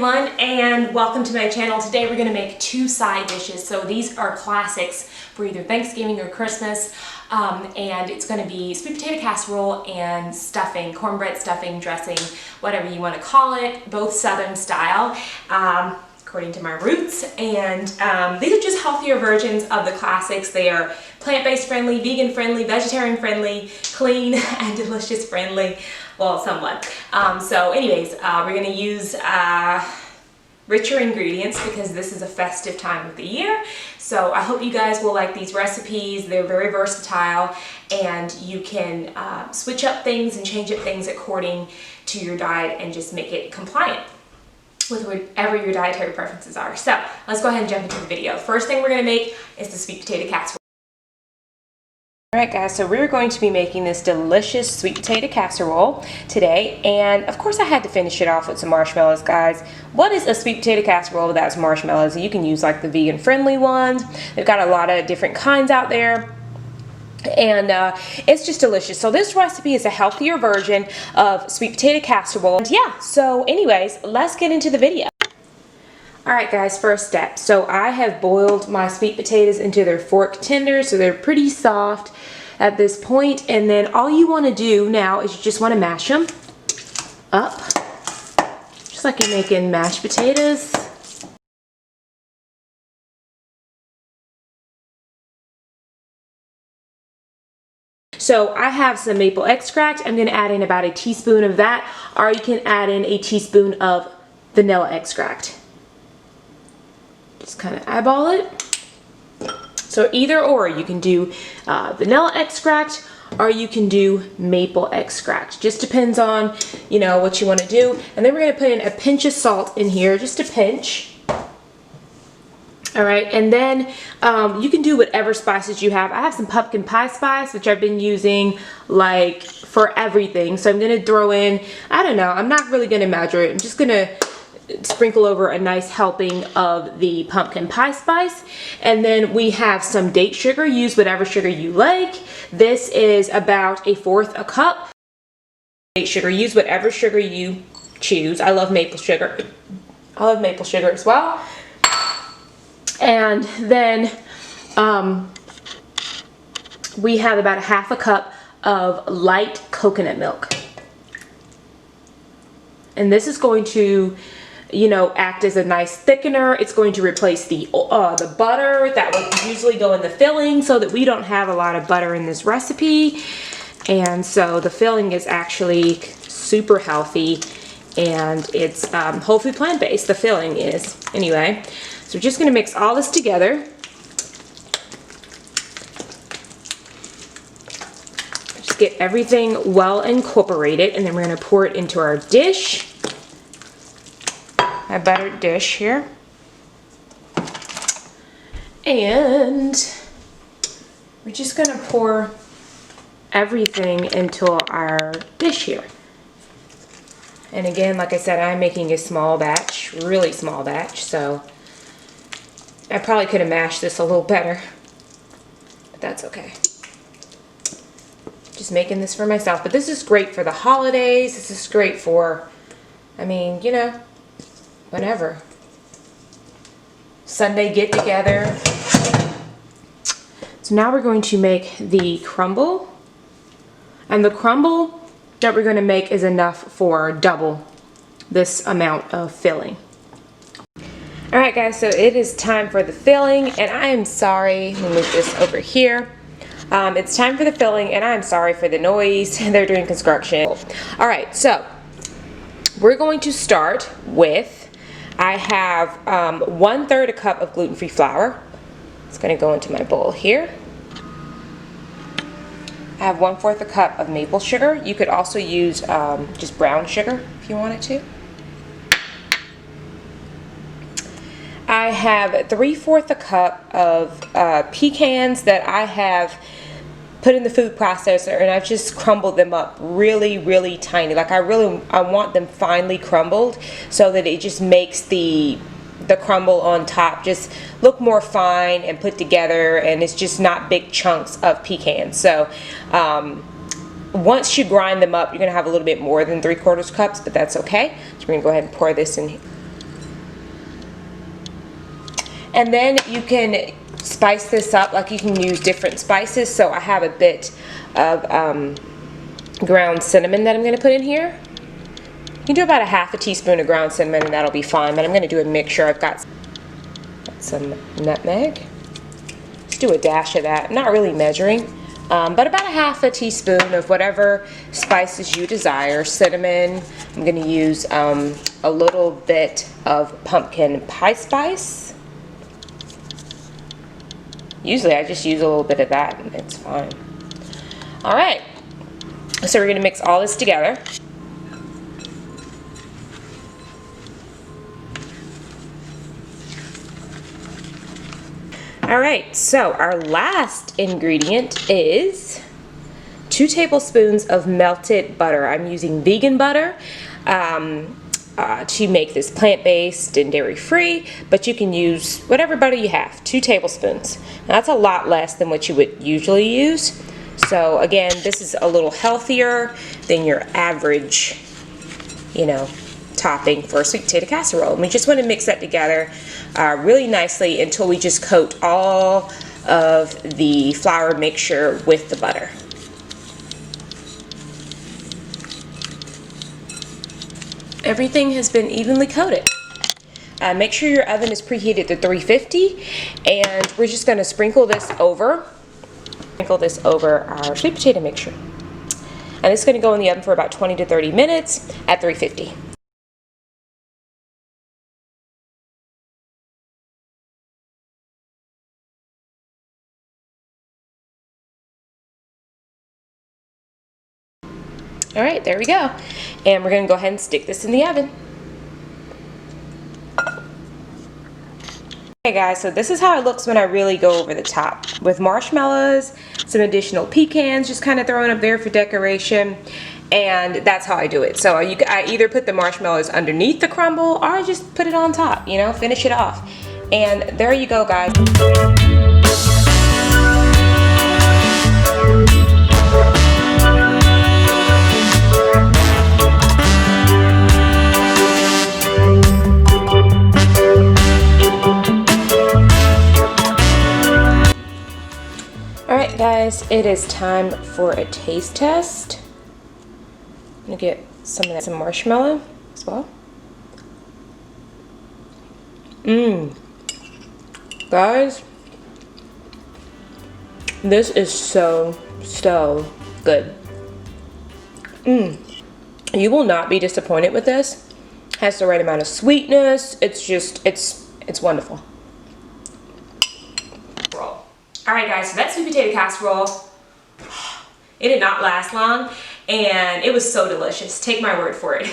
everyone, and welcome to my channel. Today we're going to make two side dishes. So these are classics for either Thanksgiving or Christmas, and it's going to be sweet potato casserole and stuffing, cornbread stuffing, dressing, whatever you want to call it, both Southern style, according to my roots. And these are just healthier versions of the classics. They are plant-based friendly, vegan friendly, vegetarian friendly, clean, and delicious friendly. Well, somewhat. So anyways, we're going to use richer ingredients because this is a festive time of the year. So I hope you guys will like these recipes. They're very versatile, and you can switch up things and change up things according to your diet and just make it compliant with whatever your dietary preferences are. So let's go ahead and jump into the video. First thing we're going to make is the sweet potato casserole. Alright guys, so we're going to be making this delicious sweet potato casserole today, and of course I had to finish it off with some marshmallows, guys. What is a sweet potato casserole without marshmallows? You can use like the vegan friendly ones. They've got a lot of different kinds out there, and it's just delicious. So this recipe is a healthier version of sweet potato casserole. And yeah, so anyways, let's get into the video. Alright guys, first step. So I have boiled my sweet potatoes into their fork tenders, so they're pretty soft at this point. And then all you want to do now is you just want to mash them up, just like you're making mashed potatoes. So I have some maple extract. I'm going to add in about a teaspoon of that, or you can add in a teaspoon of vanilla extract. Just kind of eyeball it. So either or, you can do vanilla extract or you can do maple extract. Just depends on, you know, what you want to do. And then we're going to put in a pinch of salt in here, just a pinch. Alright, and then you can do whatever spices you have. I have some pumpkin pie spice, which I've been using like for everything. So I'm going to throw in, I don't know, I'm not really going to measure it. I'm just going to sprinkle over a nice helping of the pumpkin pie spice. And then we have some date sugar. Use whatever sugar you like. This is about 1/4 a cup. Date sugar. Use whatever sugar you choose. I love maple sugar. I love maple sugar as well. And then we have about 1/2 cup of light coconut milk. And this is going to, you know, act as a nice thickener. It's going to replace the butter that would usually go in the filling, so that we don't have a lot of butter in this recipe. And so the filling is actually super healthy, and it's whole food plant-based, the filling is. Anyway, so we're just going to mix all this together. Just get everything well incorporated, and then we're going to pour it into our dish. A buttered dish here, and we're just going to pour everything into our dish here. And again, like I said, I'm making a small batch, really small batch, so I probably could have mashed this a little better, but that's okay. Just making this for myself, but this is great for the holidays. This is great for, I mean, you know, whenever. Sunday get together. So now we're going to make the crumble. And the crumble that we're going to make is enough for double this amount of filling. Alright guys, so it is time for the filling, and I am sorry, let me move this over here. It's time for the filling, and I'm sorry for the noise. They're doing construction. Alright, so we're going to start with, I have 1/3 a cup of gluten-free flour. It's going to go into my bowl here. I have 1/4 a cup of maple sugar. You could also use just brown sugar if you wanted to. I have 3/4 a cup of pecans that I have put in the food processor, and I've just crumbled them up really, really tiny. Like I want them finely crumbled, so that it just makes the crumble on top just look more fine and put together, and it's just not big chunks of pecans. So once you grind them up, you're gonna have a little bit more than 3/4 cups, but that's okay. So we're gonna go ahead and pour this in here. And then you can spice this up, like you can use different spices. So I have a bit of ground cinnamon that I'm going to put in here. You can do about a half a teaspoon of ground cinnamon and that'll be fine, but I'm going to do a mixture. I've got some nutmeg. Just do a dash of that. I'm not really measuring, but about a half a teaspoon of whatever spices you desire. Cinnamon. I'm going to use a little bit of pumpkin pie spice. Usually I just use a little bit of that and it's fine. All right, so we're going to mix all this together. All right, so our last ingredient is 2 tablespoons of melted butter. I'm using vegan butter to make this plant-based and dairy-free, but you can use whatever butter you have, 2 tablespoons. Now, that's a lot less than what you would usually use. So again, this is a little healthier than your average, you know, topping for a sweet potato casserole. And we just want to mix that together really nicely until we just coat all of the flour mixture with the butter. Everything has been evenly coated. Make sure your oven is preheated to 350, and we're just going to sprinkle this over our sweet potato mixture. And it's going to go in the oven for about 20 to 30 minutes at 350. All right, there we go. And we're going to go ahead and stick this in the oven. Okay guys, so this is how it looks when I really go over the top. With marshmallows, some additional pecans, just kind of throwing up there for decoration. And that's how I do it. So I either put the marshmallows underneath the crumble or I just put it on top, you know, finish it off. And there you go, guys. Alright guys, it is time for a taste test. I'm going to get some marshmallow as well. Guys, this is so good. You will not be disappointed with this. Has the right amount of sweetness. It's just, it's wonderful. Alright guys, so that's sweet potato casserole. It did not last long and it was so delicious. Take my word for it.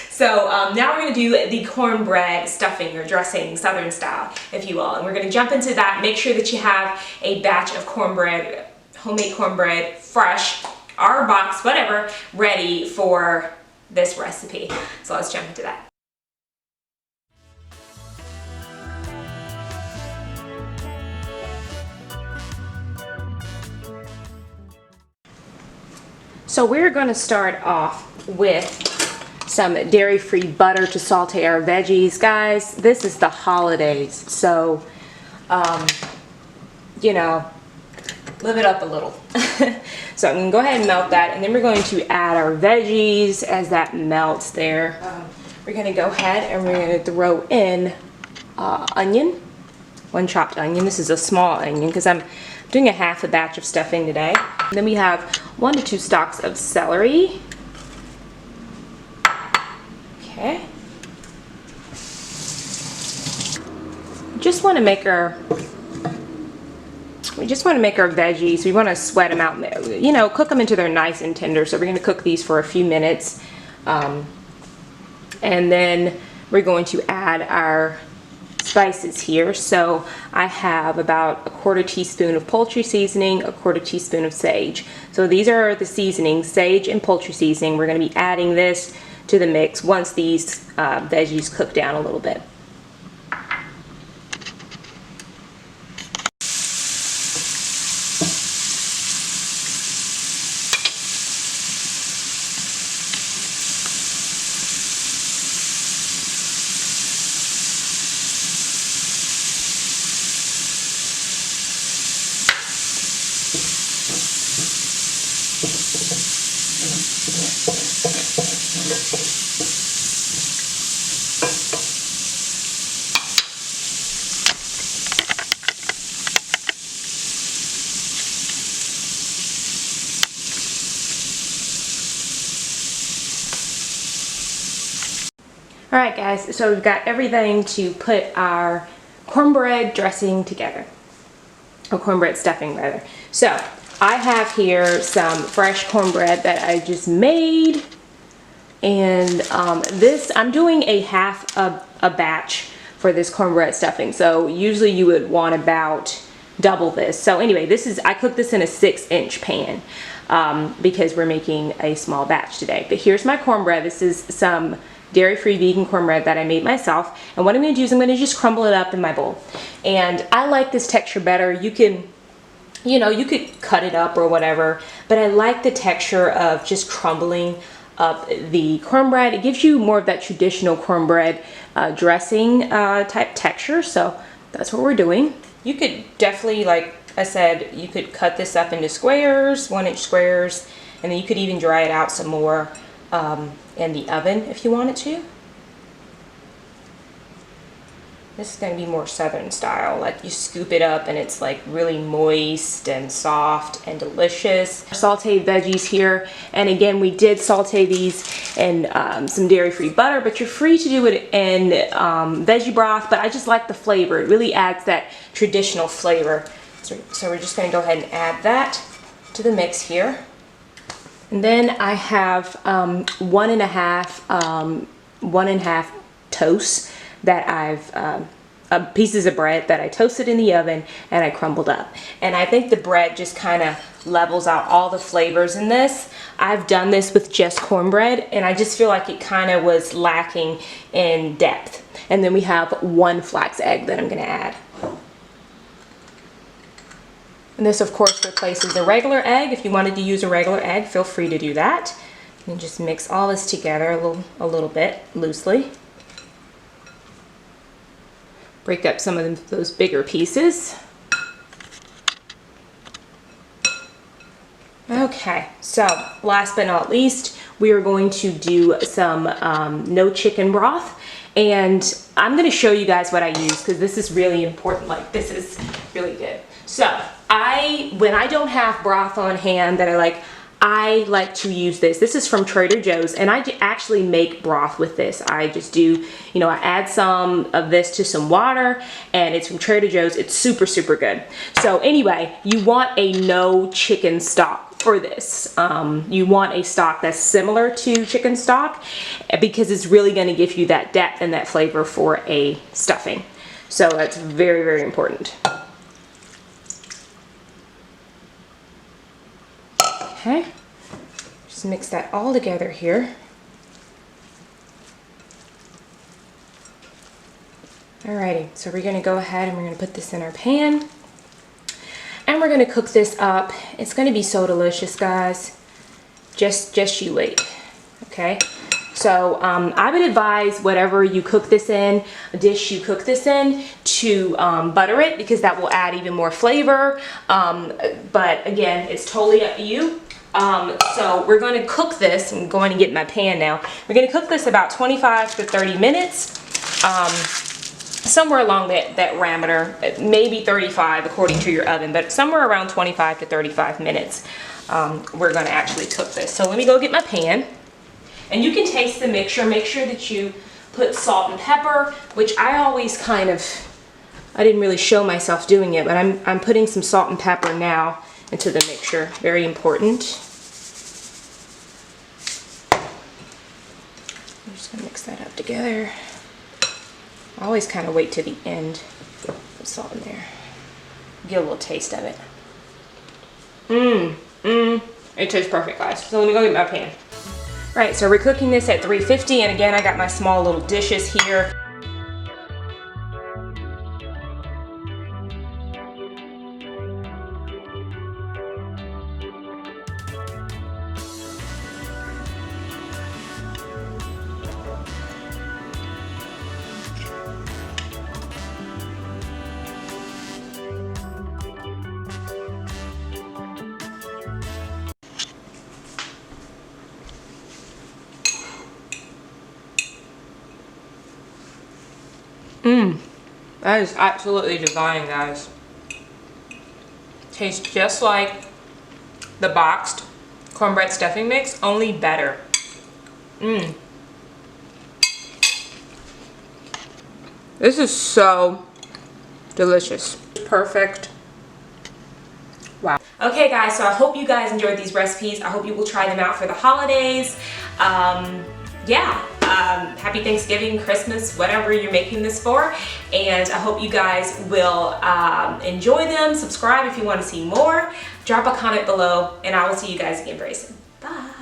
So now we're going to do the cornbread stuffing or dressing, southern style, if you will. And we're going to jump into that. Make sure that you have a batch of cornbread, homemade cornbread, fresh, or box, whatever, ready for this recipe. So let's jump into that. So we're going to start off with some dairy-free butter to saute our veggies. Guys, this is the holidays, so, you know, live it up a little. So I'm going to go ahead and melt that, and then we're going to add our veggies as that melts there. We're going to go ahead and we're going to throw in onion, 1 chopped onion. This is a small onion because I'm doing a half a batch of stuffing today. And then we have 1 to 2 stalks of celery. Okay. We just want to make our veggies. We want to sweat them out, you know, cook them until they're nice and tender. So we're going to cook these for a few minutes. And then we're going to add our spices here. So I have about a 1/4 teaspoon of poultry seasoning, a 1/4 teaspoon of sage. So these are the seasonings, sage and poultry seasoning. We're going to be adding this to the mix once these veggies cook down a little bit. Alright guys, so we've got everything to put our cornbread dressing together. Or cornbread stuffing rather. So I have here some fresh cornbread that I just made. And this, I'm doing a half a batch for this cornbread stuffing. So usually you would want about double this. So anyway, I cooked this in a 6-inch pan because we're making a small batch today. But here's my cornbread. This is some dairy-free vegan cornbread that I made myself. And what I'm going to do is I'm going to just crumble it up in my bowl. And I like this texture better. You can, you could cut it up or whatever, but I like the texture of just crumbling up the cornbread. It gives you more of that traditional cornbread dressing type texture. So that's what we're doing. You could definitely, like I said, you could cut this up into squares, 1-inch squares, and then you could even dry it out some more in the oven if you wanted to. This is going to be more southern style, like you scoop it up and it's like really moist and soft and delicious. Sauteed veggies here, and again we did saute these in some dairy-free butter, but you're free to do it in veggie broth, but I just like the flavor. It really adds that traditional flavor. So we're just going to go ahead and add that to the mix here. And then I have 1.5 toasts that I've pieces of bread that I toasted in the oven and I crumbled up. And I think the bread just kind of levels out all the flavors in this. I've done this with just cornbread and I just feel like it kind of was lacking in depth. And then we have 1 flax egg that I'm going to add. And this of course replaces a regular egg. If you wanted to use a regular egg, feel free to do that. And just mix all this together a little bit loosely. Break up some of those bigger pieces. Okay, so last but not least, we are going to do some no chicken broth. And I'm going to show you guys what I use because this is really important. Like, this is really good. So when I don't have broth on hand that I like to use this. This is from Trader Joe's, and I actually make broth with this. I just do, I add some of this to some water, and it's from Trader Joe's. It's super, super good. So anyway, you want a no chicken stock for this. You want a stock that's similar to chicken stock because it's really going to give you that depth and that flavor for a stuffing. So that's very, very important. Okay, just mix that all together here. Alrighty, so we're going to go ahead and we're going to put this in our pan. And we're going to cook this up. It's going to be so delicious, guys. Just you wait. Okay, so I would advise whatever you cook this in, a dish you cook this in, to butter it because that will add even more flavor. But again, it's totally up to you. So we're going to cook this. I'm going to get my pan now. We're going to cook this about 25 to 30 minutes, somewhere along that parameter, maybe 35 according to your oven, but somewhere around 25 to 35 minutes we're going to actually cook this. So let me go get my pan, and you can taste the mixture. Make sure that you put salt and pepper, which I always I didn't really show myself doing it, but I'm putting some salt and pepper now into the mixture. Very important. I'm just going to mix that up together. I always kind of wait to the end. Put salt in there. Get a little taste of it. It tastes perfect, guys. So let me go get my pan. Right, so we're cooking this at 350, and again, I got my small little dishes here. That is absolutely divine, guys. Tastes just like the boxed cornbread stuffing mix, only better. This is so delicious. Perfect. Wow. Okay guys, so I hope you guys enjoyed these recipes. I hope you will try them out for the holidays. Happy Thanksgiving, Christmas, whatever you're making this for. And I hope you guys will enjoy them. Subscribe if you want to see more. Drop a comment below, and I will see you guys again very soon. Bye.